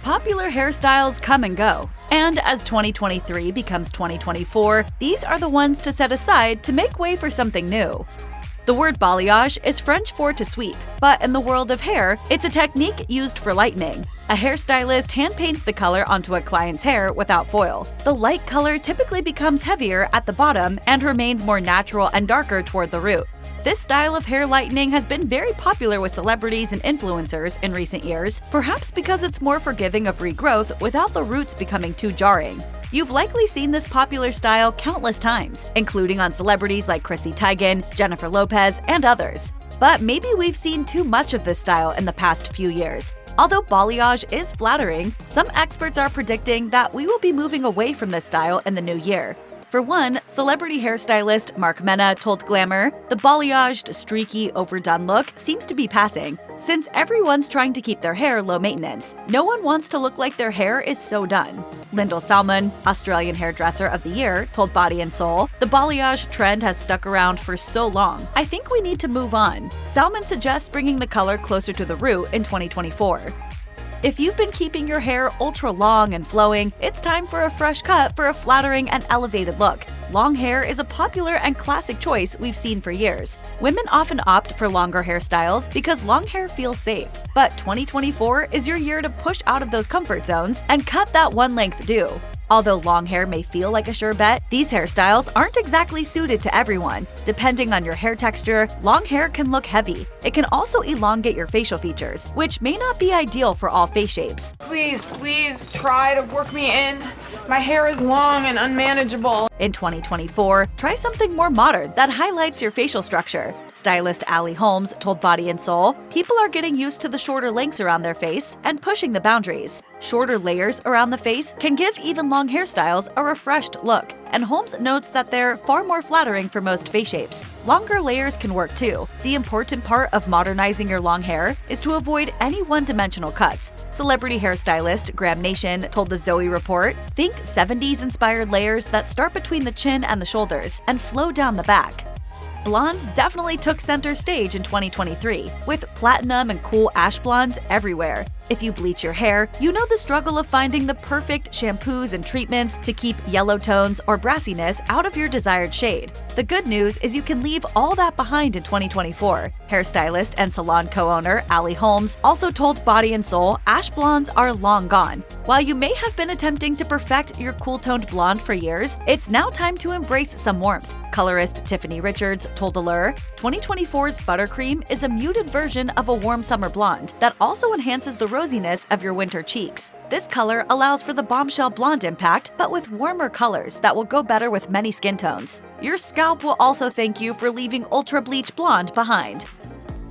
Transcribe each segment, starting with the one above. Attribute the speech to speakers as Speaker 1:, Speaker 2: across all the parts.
Speaker 1: Popular hairstyles come and go, and as 2023 becomes 2024, these are the ones to set aside to make way for something new. The word balayage is French for to sweep, but in the world of hair, it's a technique used for lightening. A hairstylist hand paints the color onto a client's hair without foil. The light color typically becomes heavier at the bottom and remains more natural and darker toward the root. This style of hair lightening has been very popular with celebrities and influencers in recent years, perhaps because it's more forgiving of regrowth without the roots becoming too jarring. You've likely seen this popular style countless times, including on celebrities like Chrissy Teigen, Jennifer Lopez, and others. But maybe we've seen too much of this style in the past few years. Although balayage is flattering, some experts are predicting that we will be moving away from this style in the new year. For one, celebrity hairstylist Mark Mena told Glamour, the balayaged, streaky, overdone look seems to be passing, since everyone's trying to keep their hair low maintenance. No one wants to look like their hair is so done. Lyndall Salmon, Australian Hairdresser of the Year, told Body and Soul, the balayage trend has stuck around for so long. I think we need to move on. Salmon suggests bringing the color closer to the root in 2024. If you've been keeping your hair ultra long and flowing, it's time for a fresh cut for a flattering and elevated look. Long hair is a popular and classic choice we've seen for years. Women often opt for longer hairstyles because long hair feels safe. But 2024 is your year to push out of those comfort zones and cut that one-length do. Although long hair may feel like a sure bet, these hairstyles aren't exactly suited to everyone. Depending on your hair texture, long hair can look heavy. It can also elongate your facial features, which may not be ideal for all face shapes.
Speaker 2: Please try to work me in. My hair is long and unmanageable.
Speaker 1: In 2024, try something more modern that highlights your facial structure. Stylist Allie Holmes told Body and Soul, people are getting used to the shorter lengths around their face and pushing the boundaries. Shorter layers around the face can give even long hairstyles a refreshed look, and Holmes notes that they're far more flattering for most face shapes. Longer layers can work too. The important part of modernizing your long hair is to avoid any one-dimensional cuts. Celebrity hairstylist Graham Nation told the Zoe Report, think 70s-inspired layers that start between the chin and the shoulders and flow down the back. Blondes definitely took center stage in 2023, with platinum and cool ash blondes everywhere. If you bleach your hair, you know the struggle of finding the perfect shampoos and treatments to keep yellow tones or brassiness out of your desired shade. The good news is you can leave all that behind in 2024. Hairstylist and salon co-owner Allie Holmes also told Body and Soul ash blondes are long gone. While you may have been attempting to perfect your cool-toned blonde for years, it's now time to embrace some warmth. Colorist Tiffany Richards told Allure, 2024's Buttercream is a muted version of a warm summer blonde that also enhances the rosiness of your winter cheeks. This color allows for the bombshell blonde impact, but with warmer colors that will go better with many skin tones. Your scalp will also thank you for leaving ultra bleach blonde behind.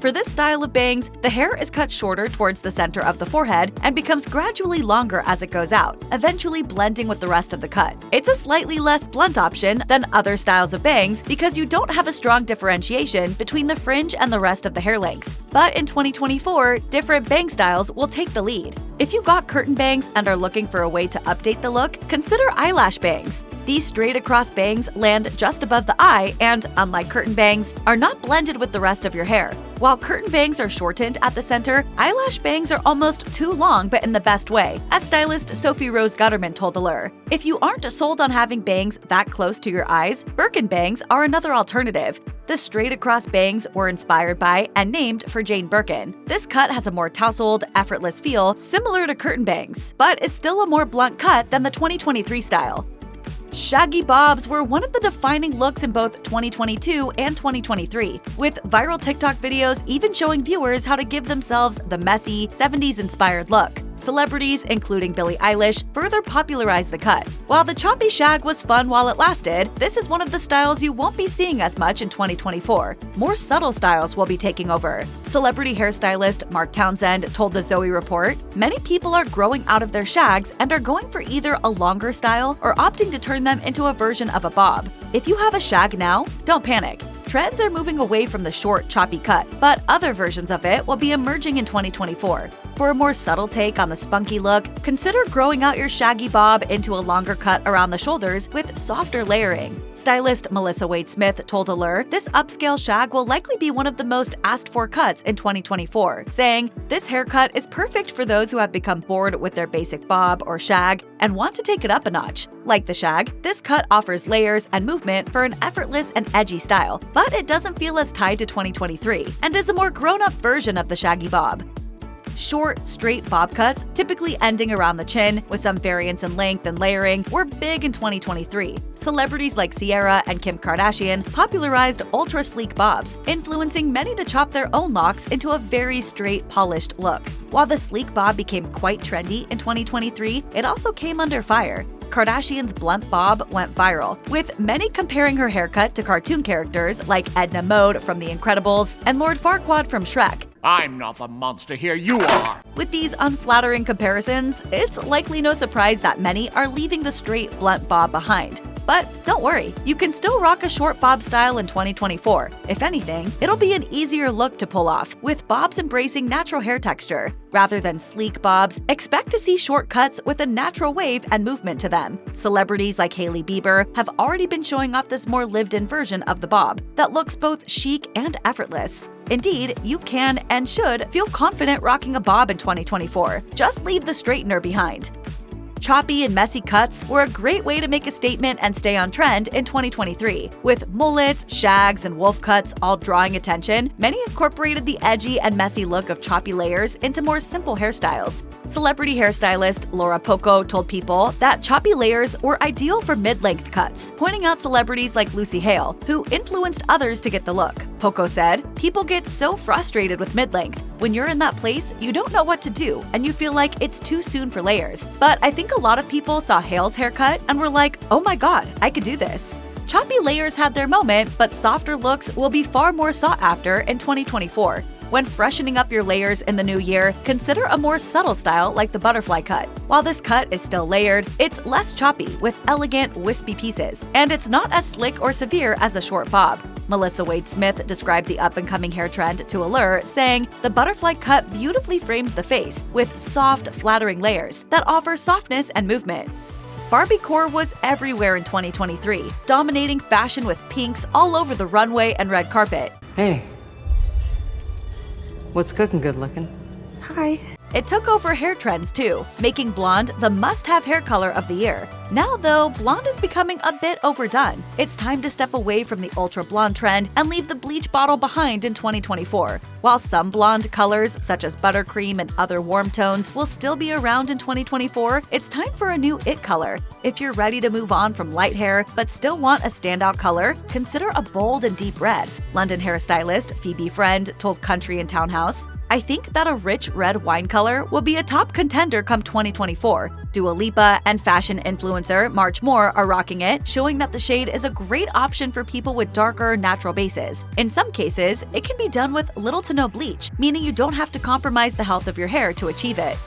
Speaker 1: For this style of bangs, the hair is cut shorter towards the center of the forehead and becomes gradually longer as it goes out, eventually blending with the rest of the cut. It's a slightly less blunt option than other styles of bangs because you don't have a strong differentiation between the fringe and the rest of the hair length. But in 2024, different bang styles will take the lead. If you got curtain bangs and are looking for a way to update the look, consider eyelash bangs. These straight-across bangs land just above the eye and, unlike curtain bangs, are not blended with the rest of your hair. While curtain bangs are shortened at the center, eyelash bangs are almost too long but in the best way, as stylist Sophie Rose Gutterman told Allure. If you aren't sold on having bangs that close to your eyes, Birkin bangs are another alternative. The straight-across bangs were inspired by and named for Jane Birkin. This cut has a more tousled, effortless feel similar to curtain bangs, but is still a more blunt cut than the 2023 style. Shaggy bobs were one of the defining looks in both 2022 and 2023, with viral TikTok videos even showing viewers how to give themselves the messy, 70s-inspired look. Celebrities, including Billie Eilish, further popularized the cut. While the choppy shag was fun while it lasted, this is one of the styles you won't be seeing as much in 2024. More subtle styles will be taking over. Celebrity hairstylist Mark Townsend told the Zoe Report, many people are growing out of their shags and are going for either a longer style or opting to turn them into a version of a bob. If you have a shag now, don't panic. Trends are moving away from the short, choppy cut, but other versions of it will be emerging in 2024. for a more subtle take on the spunky look, consider growing out your shaggy bob into a longer cut around the shoulders with softer layering. Stylist Melissa Wade-Smith told Allure this upscale shag will likely be one of the most asked-for cuts in 2024, saying, "This haircut is perfect for those who have become bored with their basic bob or shag and want to take it up a notch. Like the shag, this cut offers layers and movement for an effortless and edgy style, but it doesn't feel as tied to 2023 and is a more grown-up version of the shaggy bob." Short, straight bob cuts, typically ending around the chin, with some variance in length and layering, were big in 2023. Celebrities like Ciara and Kim Kardashian popularized ultra-sleek bobs, influencing many to chop their own locks into a very straight, polished look. While the sleek bob became quite trendy in 2023, it also came under fire. Kardashian's blunt bob went viral, with many comparing her haircut to cartoon characters like Edna Mode from The Incredibles and Lord Farquaad from Shrek.
Speaker 3: "I'm not the monster here, you are!"
Speaker 1: With these unflattering comparisons, it's likely no surprise that many are leaving the straight, blunt bob behind. But don't worry, you can still rock a short bob style in 2024. If anything, it'll be an easier look to pull off, with bobs embracing natural hair texture. Rather than sleek bobs, expect to see short cuts with a natural wave and movement to them. Celebrities like Hailey Bieber have already been showing off this more lived-in version of the bob that looks both chic and effortless. Indeed, you can and should feel confident rocking a bob in 2024. Just leave the straightener behind. Choppy and messy cuts were a great way to make a statement and stay on trend in 2023. With mullets, shags, and wolf cuts all drawing attention, many incorporated the edgy and messy look of choppy layers into more simple hairstyles. Celebrity hairstylist Laura Poco told People that choppy layers were ideal for mid-length cuts, pointing out celebrities like Lucy Hale, who influenced others to get the look. Poco said, "People get so frustrated with mid-length. When you're in that place, you don't know what to do, and you feel like it's too soon for layers. But I think a lot of people saw Hale's haircut and were like, oh my god, I could do this." Choppy layers had their moment, but softer looks will be far more sought after in 2024. When freshening up your layers in the new year, consider a more subtle style like the butterfly cut. While this cut is still layered, it's less choppy with elegant, wispy pieces, and it's not as slick or severe as a short bob. Melissa Wade-Smith described the up-and-coming hair trend to Allure, saying, "The butterfly cut beautifully frames the face with soft, flattering layers that offer softness and movement." Barbie core was everywhere in 2023, dominating fashion with pinks all over the runway and red carpet.
Speaker 4: Hey. What's cooking good looking?
Speaker 1: Hi. It took over hair trends too, making blonde the must-have hair color of the year. Now though, blonde is becoming a bit overdone. It's time to step away from the ultra blonde trend and leave the bleach bottle behind in 2024. While some blonde colors, such as buttercream and other warm tones, will still be around in 2024, it's time for a new it color. If you're ready to move on from light hair but still want a standout color, consider a bold and deep red. London hairstylist Phoebe Friend told Country and Townhouse, "I think that a rich red wine color will be a top contender come 2024. Dua Lipa and fashion influencer March Moore are rocking it, showing that the shade is a great option for people with darker, natural bases. In some cases, it can be done with little to no bleach, meaning you don't have to compromise the health of your hair to achieve it."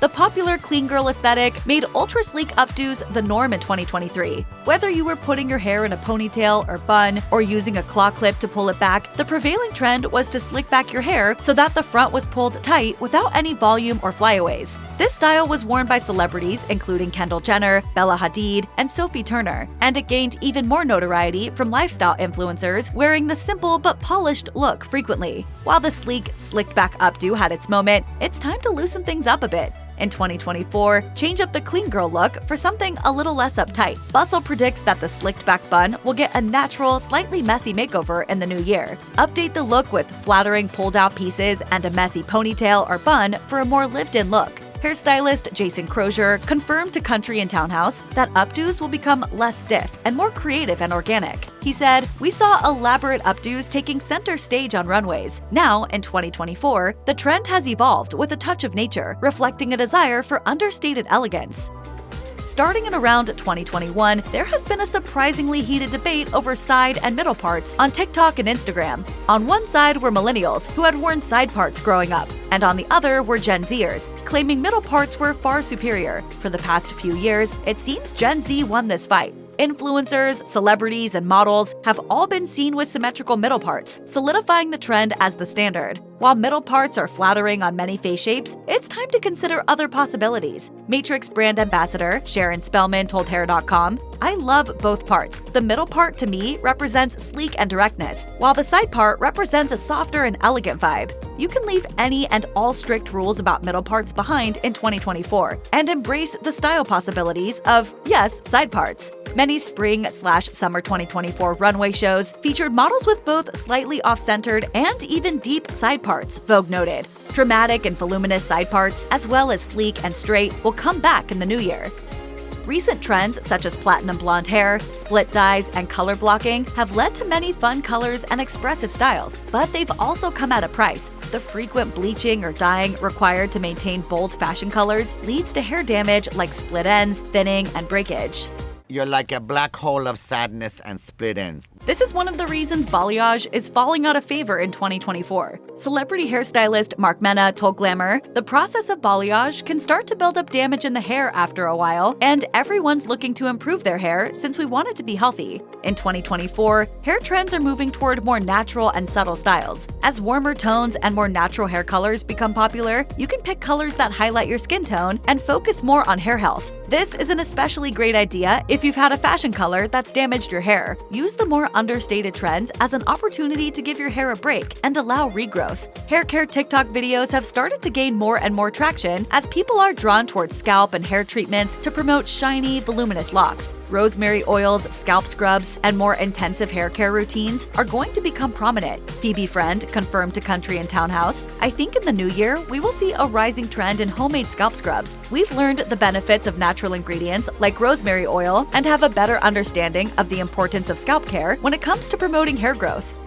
Speaker 1: The popular clean girl aesthetic made ultra-sleek updos the norm in 2023. Whether you were putting your hair in a ponytail or bun, or using a claw clip to pull it back, the prevailing trend was to slick back your hair so that the front was pulled tight without any volume or flyaways. This style was worn by celebrities including Kendall Jenner, Bella Hadid, and Sophie Turner, and it gained even more notoriety from lifestyle influencers wearing the simple but polished look frequently. While the sleek, slicked-back updo had its moment, it's time to loosen things up a bit. In 2024, change up the clean girl look for something a little less uptight. Bustle predicts that the slicked back bun will get a natural, slightly messy makeover in the new year. Update the look with flattering pulled-out pieces and a messy ponytail or bun for a more lived-in look. Hairstylist Jason Crozier confirmed to Country and Townhouse that updos will become less stiff and more creative and organic. He said, "We saw elaborate updos taking center stage on runways. Now, in 2024, the trend has evolved with a touch of nature, reflecting a desire for understated elegance." Starting in around 2021, there has been a surprisingly heated debate over side and middle parts on TikTok and Instagram. On one side were millennials who had worn side parts growing up, and on the other were Gen Zers, claiming middle parts were far superior. For the past few years, it seems Gen Z won this fight. Influencers, celebrities, and models have all been seen with symmetrical middle parts, solidifying the trend as the standard. While middle parts are flattering on many face shapes, it's time to consider other possibilities. Matrix brand ambassador Sharon Spellman told Hair.com, "I love both parts. The middle part to me represents sleek and directness, while the side part represents a softer and elegant vibe. You can leave any and all strict rules about middle parts behind in 2024 and embrace the style possibilities of, yes, side parts." Many spring/summer 2024 runway shows featured models with both slightly off-centered and even deep side parts, Vogue noted. Dramatic and voluminous side parts, as well as sleek and straight, will come back in the new year. Recent trends such as platinum blonde hair, split dyes, and color blocking have led to many fun colors and expressive styles, but they've also come at a price. The frequent bleaching or dyeing required to maintain bold fashion colors leads to hair damage like split ends, thinning, and breakage.
Speaker 4: You're like a black hole of sadness and split ends.
Speaker 1: This is one of the reasons balayage is falling out of favor in 2024. Celebrity hairstylist Mark Mena told Glamour, "The process of balayage can start to build up damage in the hair after a while, and everyone's looking to improve their hair since we want it to be healthy." In 2024, hair trends are moving toward more natural and subtle styles. As warmer tones and more natural hair colors become popular, you can pick colors that highlight your skin tone and focus more on hair health. This is an especially great idea if you've had a fashion color that's damaged your hair. Use the more understated trends as an opportunity to give your hair a break and allow regrowth. Hair care TikTok videos have started to gain more and more traction as people are drawn towards scalp and hair treatments to promote shiny, voluminous locks. Rosemary oils, scalp scrubs, and more intensive hair care routines are going to become prominent. Phoebe Friend confirmed to Country and Townhouse, "I think in the new year, we will see a rising trend in homemade scalp scrubs. We've learned the benefits of natural ingredients like rosemary oil and have a better understanding of the importance of scalp care when it comes to promoting hair growth."